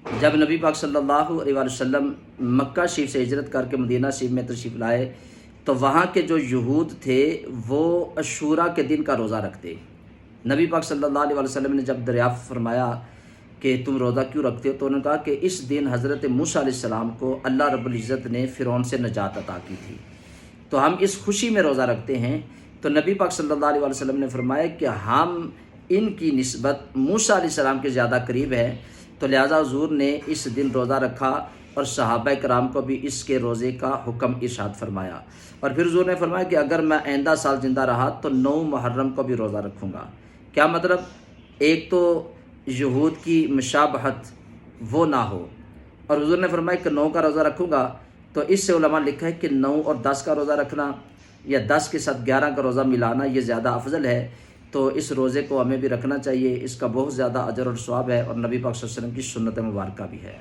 جب نبی پاک صلی اللہ علیہ وسلم مکہ شریف سے ہجرت کر کے مدینہ شریف میں تشریف لائے تو وہاں کے جو یہود تھے وہ عاشوراء کے دن کا روزہ رکھتے۔ نبی پاک صلی اللہ علیہ وسلم نے جب دریافت فرمایا کہ تم روزہ کیوں رکھتے ہو، تو انہوں نے کہا کہ اس دن حضرت موسیٰ علیہ السلام کو اللہ رب العزت نے فرعون سے نجات عطا کی تھی، تو ہم اس خوشی میں روزہ رکھتے ہیں۔ تو نبی پاک صلی اللہ علیہ وسلم نے فرمایا کہ ہم ان کی نسبت موسیٰ علیہ السلام کے زیادہ قریب ہے، تو لہٰذا حضور نے اس دن روزہ رکھا اور صحابہ کرام کو بھی اس کے روزے کا حکم ارشاد فرمایا۔ اور پھر حضور نے فرمایا کہ اگر میں آئندہ سال زندہ رہا تو 9 محرم کو بھی روزہ رکھوں گا۔ کیا مطلب؟ ایک تو یہود کی مشابہت وہ نہ ہو، اور حضور نے فرمایا کہ 9 کا روزہ رکھوں گا، تو اس سے علماء لکھا ہے کہ 9 اور 10 کا روزہ رکھنا یا 10 کے ساتھ 11 کا روزہ ملانا یہ زیادہ افضل ہے۔ تو اس روزے کو ہمیں بھی رکھنا چاہیے، اس کا بہت زیادہ اجر اور ثواب ہے، اور نبی پاک صلی اللہ علیہ وسلم کی سنت مبارکہ بھی ہے۔